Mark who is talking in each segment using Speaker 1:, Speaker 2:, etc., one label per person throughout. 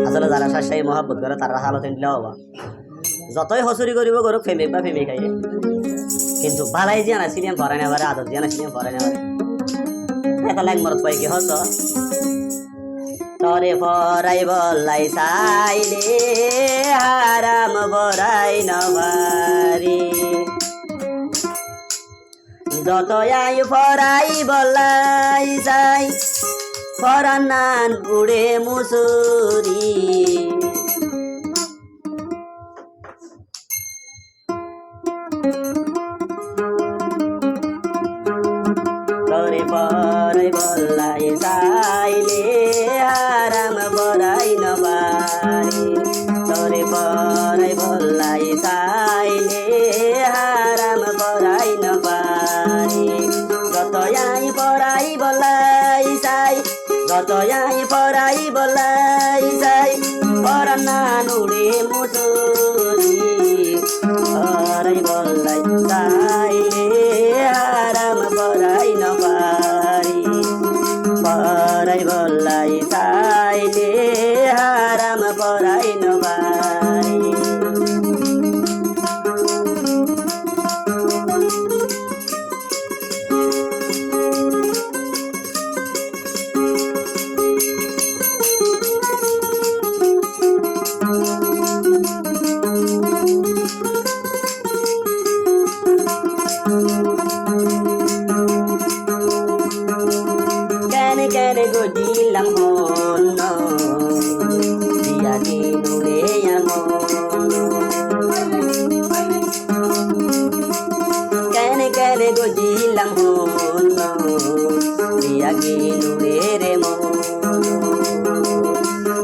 Speaker 1: আসলে যারা শাসাই মহাব্বত করে তারা হালত নিলে হবা যতই হসুরি করিব করুক ফেমিক বা ফেমিক খাইয়ে কিন্তু বালাই যে আনা সিনিয়াম ভরাই নেবারে আদত দিয়ে আনা সিনিয়াম ভরাই নেবারে এটা লাগ মরত পাই কি হতো তরে ভরাই বলাই চাইলে হারাম ভরাই নবারি যত আই ভরাই বলাই যাই ফরানান উড়ে মুসুরি তরে পরাই বলাই চাইলে হারাম বরাই নবারি তরে পরাই বলাই চাইলে হারাম বরাই নবারি যত আই পরাই বলাই চাই যত আই পরাই বলাই চাই পরানান উড়ে মুসুরি পরাই বলাই চাইলে হারাম বরাই নবারি পরাই বলাই চাইলে হারাম বরাই নবারি কেনে গো দিলাম হন দিয়া দিনুরে কেনে কেনে গো দিলাম হন দিয়া দিনুরে রে মন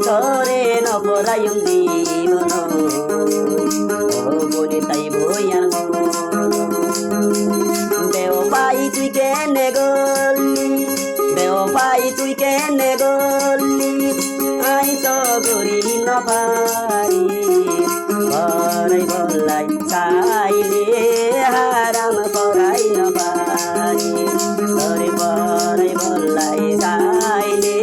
Speaker 1: তোরে নপরায়ুম জীবন ও বলি তাই বইয়ার দেও পাই তুই কেনে গলি দেও পাই তুই কেনে গলি আই তো গরি নপারি পরাই বলাই চাইলে হারাম পরাই নপারি তরে পরাই বলাই চাইলে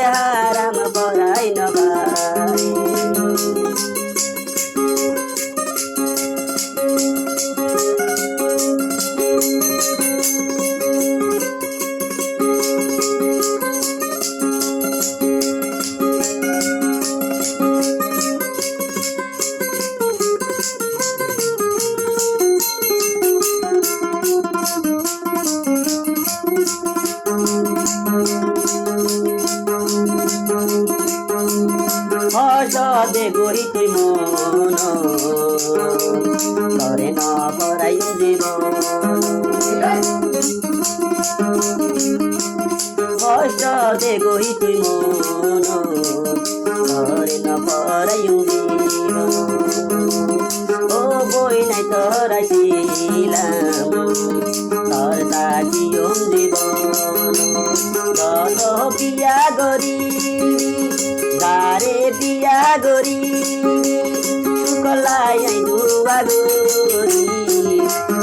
Speaker 1: হারাম পরাই নপারি দে গরি তুই মন তরে ন পরাই জীবন কষ্ট দে গরি তুই মন তরে ন পরাই জীবন ও বই নাই তোরাই ছিলাম তোর তাকিয়ম জীবন কত বিয়া গরি গারে বিয়া গরি শুকলাই দুয়া গরি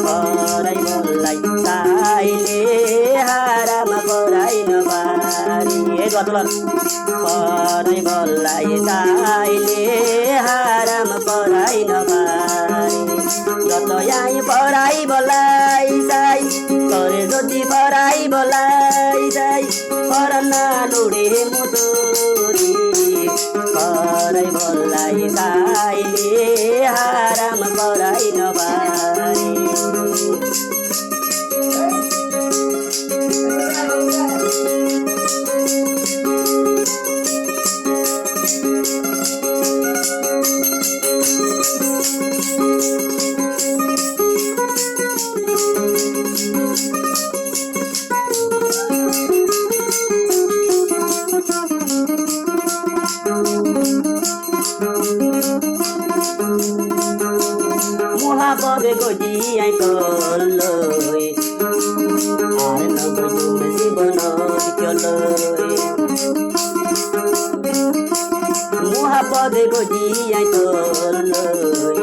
Speaker 1: পরাই বলাই চাইলে হারাম পরাই নবারি এই গতলার পরাই বলাই চাইলে হারাম পরাই নবারি যত আই পরাই বলাই চাই তোরে যদি পরাই বলাই যাই পরানা লুড়ে মুদুরি পরাই বলাই চাইলে হারাম পরাই নবারি মহাপবে গজি আই তলই আর নবজুম জীবন চলই মহাপবে গজি আই তলই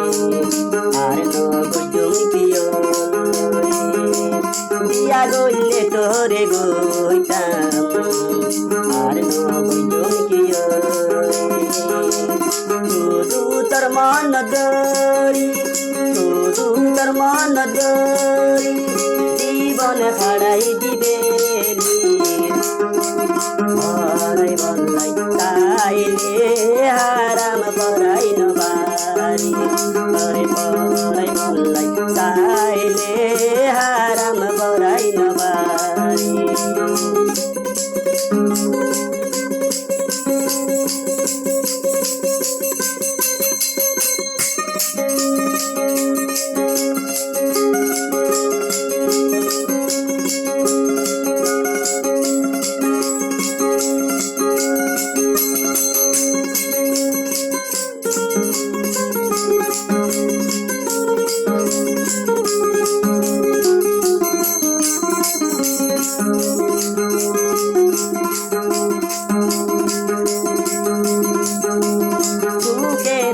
Speaker 1: আর নবজুম কিয়লই বিয়া গইলে তোরে গইতাম আর নবজুম কিয়লই শুধু তোর মন দরি শুধু তোর মন দরি জীবনে হারাই দিবে পরাই বলাই তাইলে হারাম পরাই নবারি পরাই বলাই তাইলে হারাম পরাই নবারি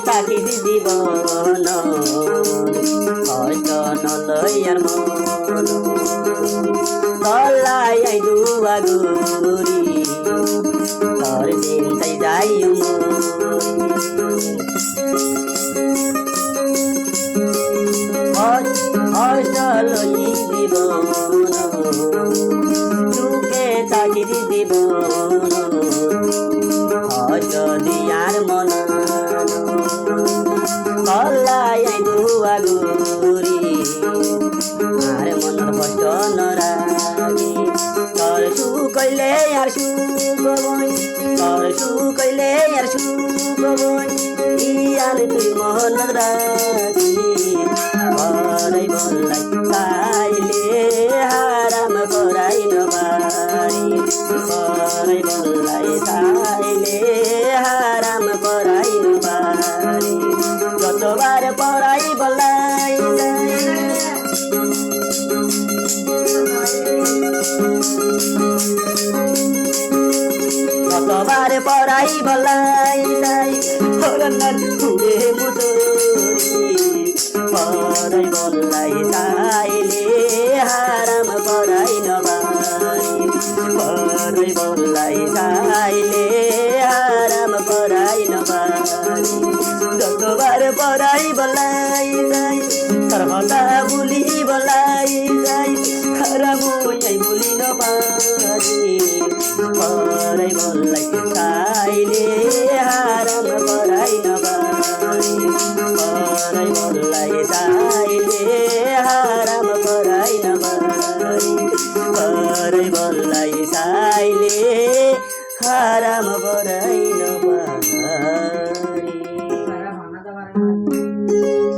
Speaker 1: তাকি জীবন হয়তো নলয়ার মন তলাই দুয়া গুরি তোর দিন তাই যাই হয়তো লই জীবন চুকে তাকি জীবন হয়তো দিয়ার মন কলাই দুয়া গুরি আর মনের কষ্ট নরাগি তোর সুকইলে আর সুখ বই তোর সুকইলে আর সুখ বই ইয়ান তুই মন রাগি পরাই বলাই তাইলে হারাম পরাই নবারি পরাই বলাই তাইলে হারাম পরাই নবারি যতবার পরাই বলাই যতবার পরাই বলাই তাই হরনার ঘুরে মুদরি পরাই বলাই তাইলে হারাম পরাই নবারি পরাই বলাই তাইলে হারাম পরাই নবারি যতবার পরাই বলাই যাই তার কথা বলি বলাই যাই হারাম হইয়াই বলি নবারি পরাই বলাই তাইলে হারাম পরাই নবারি পরাই বলাই তাইলে হারাম পরাই নবারি পরাই